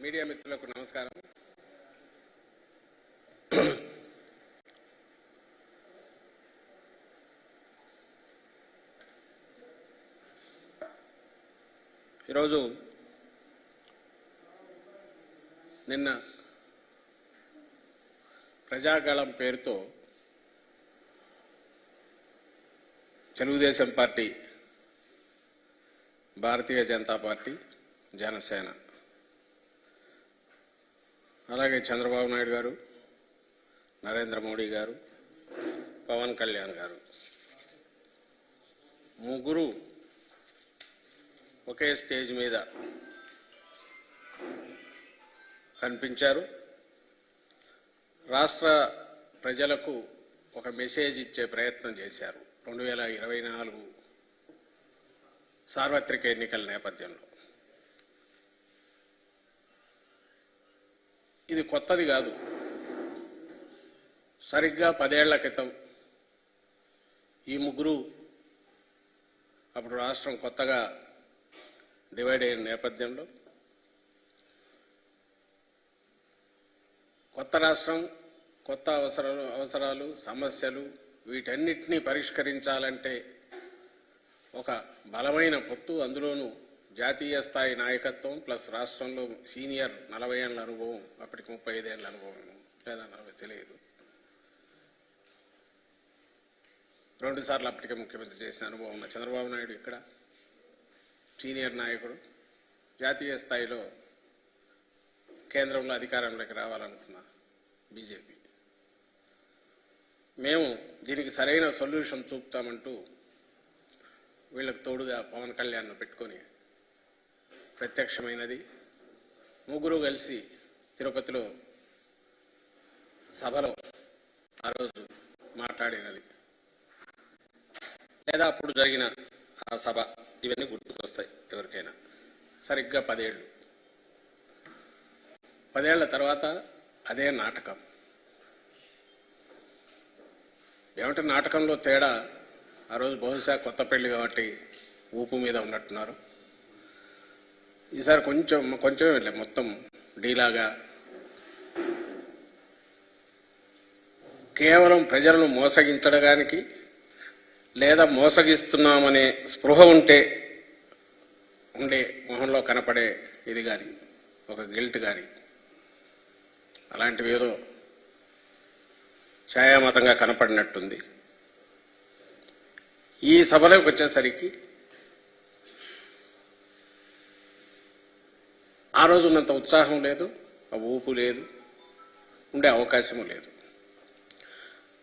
Media మిత్రులకు నమస్కారం. ఈరోజు నిన్న ప్రజాగళం పేరుతో తెలుగుదేశం పార్టీ, భారతీయ జనతా పార్టీ, జనసేన, అలాగే చంద్రబాబు నాయుడు గారు, నరేంద్ర మోడీ గారు, పవన్ కళ్యాణ్ గారు ముగ్గురు ఒకే స్టేజ్ మీద కనిపించారు. రాష్ట్ర ప్రజలకు ఒక మెసేజ్ ఇచ్చే ప్రయత్నం చేశారు 2024 సార్వత్రిక ఎన్నికల నేపథ్యంలో. ఇది కొత్తది కాదు. సరిగ్గా 10 ఏళ్ల క్రితం ఈ ముగ్గురు, అప్పుడు రాష్ట్రం కొత్తగా డివైడ్ అయిన నేపథ్యంలో, కొత్త రాష్ట్రం, కొత్త అవసరాలు, సమస్యలు, వీటన్నిటినీ పరిష్కరించాలంటే ఒక బలమైన పొత్తు, అందులోనూ జాతీయ స్థాయి నాయకత్వం ప్లస్ రాష్ట్రంలో సీనియర్ 40 ఏళ్ల అనుభవం, అప్పటికి 35 ఏళ్ల అనుభవం లేదా 40 తెలియదు, 2 సార్లు అప్పటికే ముఖ్యమంత్రి చేసిన అనుభవం ఉన్న చంద్రబాబు నాయుడు ఇక్కడ సీనియర్ నాయకుడు, జాతీయ స్థాయిలో కేంద్రంలో అధికారంలోకి రావాలనుకున్న బీజేపీ. మేము దీనికి సరైన సొల్యూషన్ చూపుతామంటూ వీళ్ళకు తోడుగా పవన్ కళ్యాణ్ను పెట్టుకొని ప్రత్యక్షమైనది. ముగ్గురు కలిసి తిరుపతిలో సభలో ఆ రోజు మాట్లాడినది, లేదా అప్పుడు జరిగిన ఆ సభ, ఇవన్నీ గుర్తుకొస్తాయి ఎవరికైనా. సరిగ్గా 10 ఏళ్ళు, 10 ఏళ్ల తర్వాత అదే నాటకం. ఏమంటే నాటకంలో తేడా, ఆ రోజు బహుశా కొత్త పెళ్లి కాబట్టి ఊపు మీద ఉన్నట్టున్నారు. ఈసారి కొంచెం వెళ్ళే మొత్తం డీలాగా, కేవలం ప్రజలను మోసగించడానికి లేదా మోసగిస్తున్నామనే స్పృహ ఉండే మొహంలో కనపడే ఇది కానీ, ఒక గిల్ట్ కానీ, అలాంటివి ఏదో ఛాయామతంగా కనపడినట్టుంది. ఈ సభలోకి వచ్చేసరికి ఆ రోజు ఉన్నంత ఉత్సాహం లేదు, ఆ ఊపు లేదు, ఉండే అవకాశము లేదు.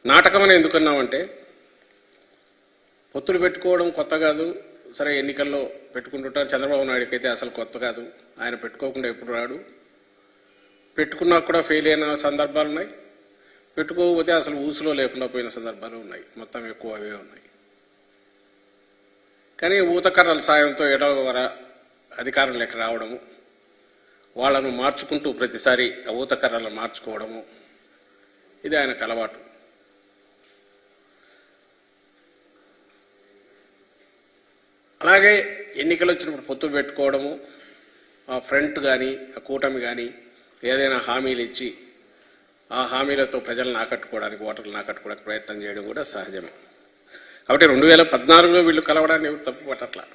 నాటకం అని ఎందుకన్నామంటే, పొత్తులు పెట్టుకోవడం కొత్త కాదు. సరే, ఎన్నికల్లో పెట్టుకుంటుంటారు. చంద్రబాబు నాయుడుకి అయితే అసలు కొత్త కాదు. ఆయన పెట్టుకోకుండా ఎప్పుడు రాడు. పెట్టుకున్నా కూడా ఫెయిల్ అయిన సందర్భాలు ఉన్నాయి. పెట్టుకోకపోతే అసలు ఊసులో లేకుండా పోయిన సందర్భాలు ఉన్నాయి. మొత్తం ఎక్కువ అవే ఉన్నాయి. కానీ ఊతకర్రల సాయంతో ఏడో అధికారంలోకి రావడము, వాళ్లను మార్చుకుంటూ ప్రతిసారి ఆ ఊతకర్రలను మార్చుకోవడము, ఇది ఆయనకు అలవాటు. అలాగే ఎన్నికలు వచ్చినప్పుడు పొత్తులు పెట్టుకోవడము, ఆ ఫ్రంట్ కానీ, ఆ కూటమి కానీ ఏదైనా హామీలు ఇచ్చి ఆ హామీలతో ప్రజలను ఆకట్టుకోవడానికి, ఓటర్లను ఆకట్టుకోవడానికి ప్రయత్నం చేయడం కూడా సహజమే. కాబట్టి 2014లో వీళ్ళు కలవడాన్ని ఎవరు తప్పు పట్టట్లా.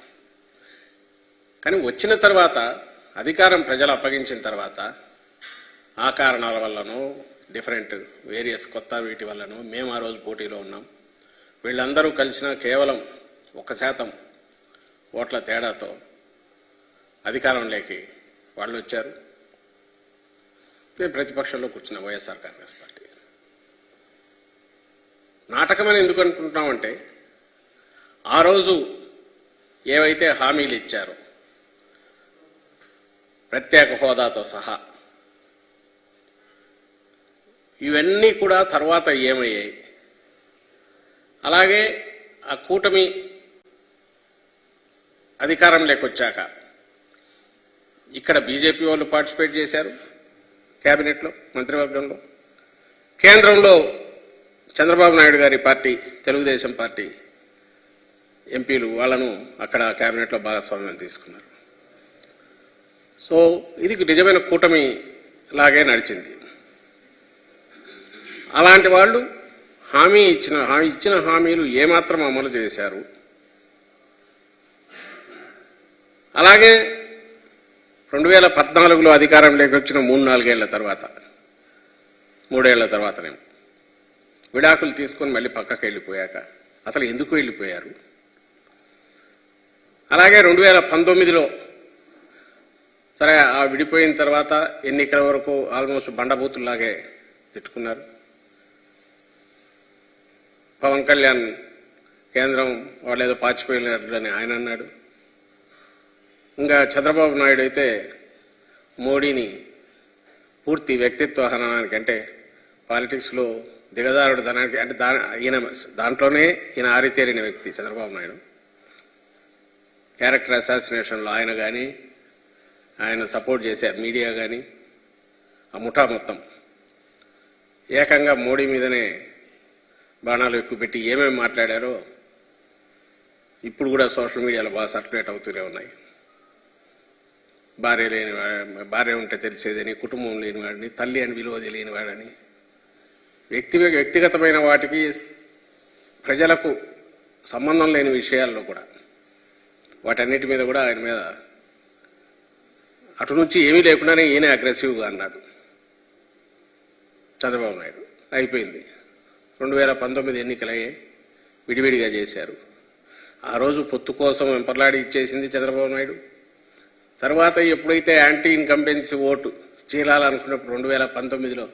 కానీ వచ్చిన తర్వాత, అధికారం ప్రజలు అప్పగించిన తర్వాత, ఆ కారణాల వల్లనో వేరియస్ కొత్త వీటి వల్లనో మేము ఆ రోజు పోటీలో ఉన్నాం. వీళ్ళందరూ కలిసిన కేవలం 1% ఓట్ల తేడాతో అధికారంలోకి వాళ్ళు వచ్చారు. ప్రతిపక్షంలో కూర్చున్న వైఎస్ఆర్ కాంగ్రెస్ పార్టీ. నాటకమని ఎందుకు అనుకుంటున్నామంటే, ఆ రోజు ఏవైతే హామీలు ఇచ్చారో ప్రత్యేక హోదాతో సహా, ఇవన్నీ కూడా తర్వాత ఏమయ్యాయి. అలాగే ఆ కూటమి అధికారంలోకి వచ్చాక ఇక్కడ బీజేపీ వాళ్ళు పార్టిసిపేట్ చేశారు కేబినెట్లో, మంత్రివర్గంలో. కేంద్రంలో చంద్రబాబు నాయుడు గారి పార్టీ, తెలుగుదేశం పార్టీ ఎంపీలు వాళ్ళను అక్కడ కేబినెట్లో భాగస్వామ్యం తీసుకున్నారు. సో ఇది నిజమైన కూటమి లాగే నడిచింది. అలాంటి వాళ్ళు ఇచ్చిన హామీలు ఏమాత్రం అమలు చేశారు? అలాగే 2014లో అధికారంలోకి వచ్చిన 3-4 ఏళ్ల తర్వాత 3 ఏళ్ల తర్వాతనే విడాకులు తీసుకొని మళ్ళీ పక్కకి వెళ్ళిపోయాక అసలు ఎందుకు వెళ్ళిపోయారు? అలాగే 2019లో సరే ఆ విడిపోయిన తర్వాత ఎన్నికల వరకు ఆల్మోస్ట్ బండబూతుల్లాగే తిట్టుకున్నారు. పవన్ కళ్యాణ్ కేంద్రం వాళ్ళేదో పాచిపోయినట్లని ఆయన అన్నాడు. ఇంకా చంద్రబాబు నాయుడు అయితే మోడీని పూర్తి వ్యక్తిత్వ హననానికి అంటే పాలిటిక్స్లో దిగజారుడు ధనానికి అంటే దాంట్లోనే ఈయన ఆరితేరిన వ్యక్తి చంద్రబాబు నాయుడు. క్యారెక్టర్ అసాసినేషన్లో ఆయన కానీ ఆయన సపోర్ట్ చేసే మీడియా కానీ ఆ ముఠా మొత్తం ఏకంగా మోడీ మీదనే బాణాలు ఎక్కువ పెట్టి ఏమేమి మాట్లాడారో ఇప్పుడు కూడా సోషల్ మీడియాలో బాగా సర్క్యులేట్ అవుతూనే ఉన్నాయి. భార్య ఉంటే తెలిసేదని, కుటుంబం లేనివాడిని, తల్లి అని విలువ తెలియనివాడని, వ్యక్తిగతమైన వాటికి ప్రజలకు సంబంధం లేని విషయాల్లో కూడా వాటన్నిటి మీద కూడా ఆయన మీద అటు నుంచి ఏమీ లేకుండానే ఈయన అగ్రెసివ్గా అన్నాడు చంద్రబాబు నాయుడు. అయిపోయింది. 2019 ఎన్నికలయ్యే విడివిడిగా చేశారు. ఆ రోజు పొత్తు కోసం వెంపర్లాడి ఇచ్చేసింది చంద్రబాబు నాయుడు. తర్వాత ఎప్పుడైతే యాంటీ ఇన్కంబెన్సీ ఓటు చీలాలనుకున్నప్పుడు 2019లో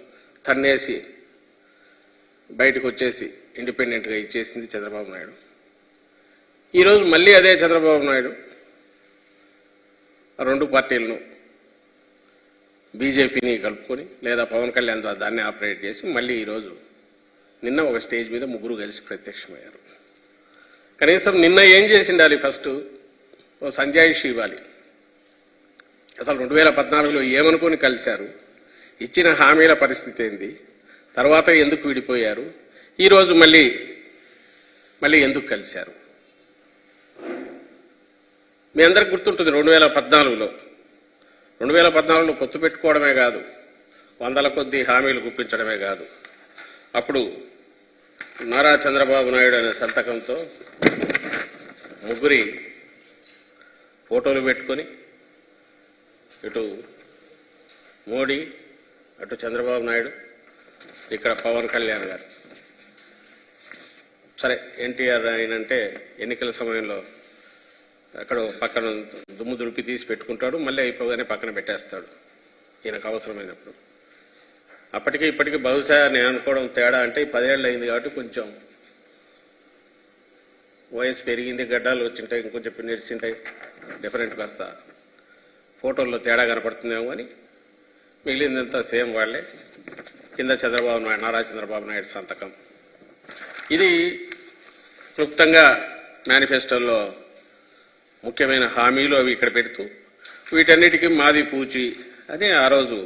తన్నేసి బయటకు వచ్చేసి ఇండిపెండెంట్గా ఇచ్చేసింది చంద్రబాబు నాయుడు. ఈరోజు మళ్ళీ అదే చంద్రబాబు నాయుడు రెండు పార్టీలను బీజేపీని కలుపుకొని లేదా పవన్ కళ్యాణ్ ద్వారా దాన్ని ఆపరేట్ చేసి మళ్ళీ ఈరోజు నిన్న ఒక స్టేజ్ మీద ముగ్గురు కలిసి ప్రత్యక్షమయ్యారు. కనీసం నిన్న ఏం చేసి ఉండాలి? ఫస్ట్ ఓ సంజాయిషి ఇవ్వాలి. అసలు 2014లో ఏమనుకొని కలిశారు? ఇచ్చిన హామీల పరిస్థితి ఏంది? తర్వాత ఎందుకు విడిపోయారు? ఈరోజు మళ్ళీ ఎందుకు కలిశారు? మీ అందరికి గుర్తుంటుంది 2014లో పొత్తు పెట్టుకోవడమే కాదు, 100ల కొద్దీ హామీలు గుప్పించడమే కాదు, అప్పుడు నారా చంద్రబాబు నాయుడు అనే సంతకంతో ముగ్గురి ఫోటోలు పెట్టుకొని ఇటు మోడీ, అటు చంద్రబాబు నాయుడు, ఇక్కడ పవన్ కళ్యాణ్ గారు. సరే ఎన్టీఆర్ ఆయనంటే ఎన్నికల సమయంలో అక్కడ పక్కన దుమ్ము దులిపి తీసి పెట్టుకుంటాడు, మళ్ళీ అయిపోగానే పక్కన పెట్టేస్తాడు ఈయనకు అవసరమైనప్పుడు. అప్పటికి ఇప్పటికీ బహుశా నేను అనుకోవడం తేడా అంటే 10 ఏళ్ళు అయింది కాబట్టి కొంచెం వయసు పెరిగింది, గడ్డాలు వచ్చింటాయి, ఇంకొంచెం నెడిసింటాయి, డిఫరెంట్ కాస్త ఫోటోల్లో తేడా కనపడుతుందేమో అని మిగిలిందంతా సేమ్ వాళ్లే. కింద చంద్రబాబు నాయుడు, నారా చంద్రబాబు నాయుడు సంతకం. ఇది క్లుప్తంగా మేనిఫెస్టోలో ముఖ్యమైన హామీలు అవి ఇక్కడ పెడుతూ వీటన్నిటికీ మాది పూచి అని ఆ రోజు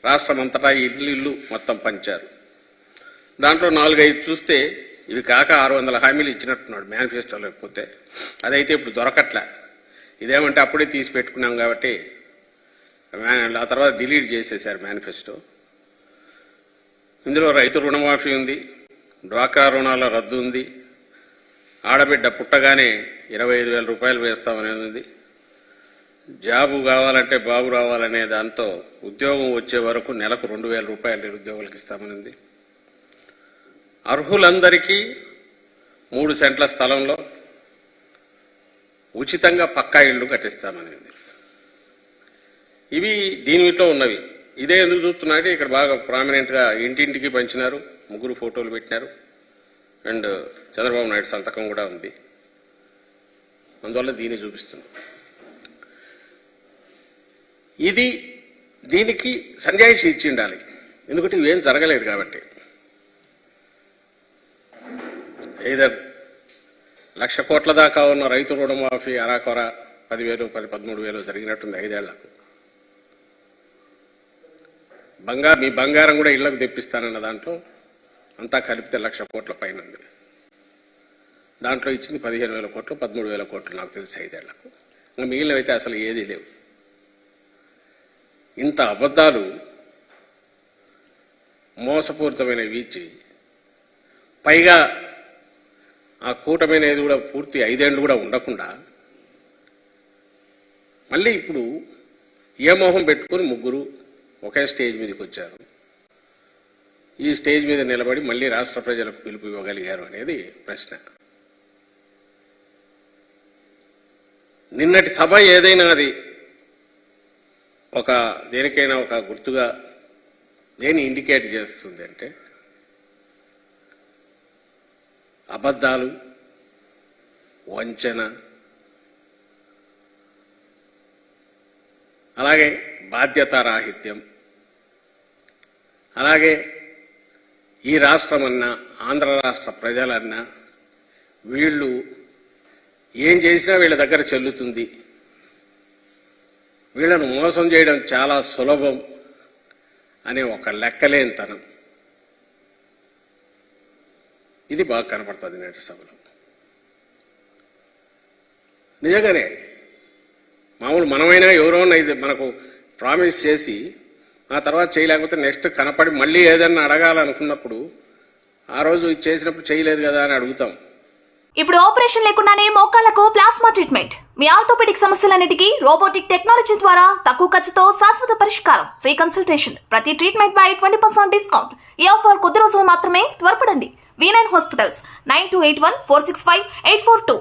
రాష్ట్రం అంతటా ఇల్లు మొత్తం పంచారు. దాంట్లో 4-5 చూస్తే ఇవి కాక 600 హామీలు ఇచ్చినట్టున్నాడు మేనిఫెస్టోలో. లేకపోతే అదైతే ఇప్పుడు దొరకట్లే. ఇదేమంటే అప్పుడే తీసి పెట్టుకున్నాం కాబట్టి ఆ తర్వాత డిలీట్ చేసేశారు మేనిఫెస్టో. ఇందులో రైతు రుణమాఫీ ఉంది, డ్వాక్రా రుణాల రద్దు ఉంది, ఆడబిడ్డ పుట్టగానే 25,000 రూపాయలు వేస్తామనేది ఉంది, జాబు కావాలంటే బాబు రావాలనే దాంతో ఉద్యోగం వచ్చే వరకు నెలకు 2,000 రూపాయలు నిరుద్యోగులకు ఇస్తామనింది, అర్హులందరికీ 3 సెంట్ల స్థలంలో ఉచితంగా పక్కా ఇళ్లు కట్టిస్తామనేది. ఇవి దీనిలో ఉన్నవి. ఇదే ఎందుకు చూస్తున్నారంటే ఇక్కడ బాగా ప్రామినెంట్గా ఇంటింటికి పంచినారు, ముగ్గురు ఫోటోలు పెట్టినారు, అండ్ చంద్రబాబు నాయుడు సంతకం కూడా ఉంది. అందువల్ల దీన్ని చూపిస్తున్నాం. దీనికి సంజాయిషి ఇచ్చి ఉండాలి, ఎందుకంటే ఇవేం జరగలేదు కాబట్టి. ఏదర్ 1,00,000 కోట్ల దాకా ఉన్న రైతు రుణమాఫీ అరాకొర 10,000, 13,000 జరిగినట్టుంది 5 ఏళ్లకు. మీ బంగారం కూడా ఇళ్లకు తెప్పిస్తానన్న దాంట్లో అంతా కలిపితే 1,00,000 కోట్ల పైన ఉంది. దాంట్లో ఇచ్చింది 15,000 కోట్లు, 13,000 కోట్లు నాకు తెలిసి 5 ఏళ్లకు. ఇంకా మిగిలినవైతే అసలు ఏదీ లేవు. ఇంత అబద్ధాలు మోసపూరితమైనవి ఇచ్చి పైగా ఆ కూటమి అనేది కూడా పూర్తి 5 ఏళ్ళు కూడా ఉండకుండా మళ్ళీ ఇప్పుడు ఏ మోహం పెట్టుకుని ముగ్గురు ఒకే స్టేజ్ మీదకి వచ్చారు. ఈ స్టేజ్ మీద నిలబడి మళ్ళీ రాష్ట్ర ప్రజలకు పిలుపు ఇవ్వగలిగారు అనేది ప్రశ్న. నిన్నటి సభ ఏదైనా అది దేనికైనా ఒక గుర్తుగా దేని ఇండికేట్ చేస్తుంది అంటే అబద్ధాలు, వంచన, అలాగే బాధ్యతారాహిత్యం, అలాగే ఈ రాష్ట్రమన్నా ఆంధ్ర రాష్ట్ర ప్రజలన్నా వీళ్ళు ఏం చేసినా వీళ్ళ దగ్గర చెల్లుతుంది, వీళ్ళను మోసం చేయడం చాలా సులభం అనే ఒక లెక్కలేనితనం ఇది బాగా కనపడుతుంది నేటి సభలో. నిజంగానే మామూలు మనమైనా ఎవరోనా ఇది మనకు ప్రామిస్ చేసి ఆ తర్వాత చేయలేకపోతే నెక్స్ట్ కనపడి మళ్ళీ ఏదన్నా అడగాలనుకున్నప్పుడు ఆ రోజు చేసినప్పుడు చేయలేదు కదా అని అడుగుతాం. ఇప్పుడు ఆపరేషన్ లేకుండానే మోకాళ్లకు ప్లాస్మా ట్రీట్మెంట్. మీ ఆర్థోపెడిక్ సమస్యలన్నిటికీ రోబోటిక్ టెక్నాలజీ ద్వారా తక్కువ ఖర్చుతో శాశ్వత పరిష్కారం. Free consultation. ప్రతి ట్రీట్మెంట్ పై 20% డిస్కౌంట్. ఈ ఆఫర్ కొద్ది రోజులు మాత్రమే. త్వరపడండి. V9 hospitals 9281465842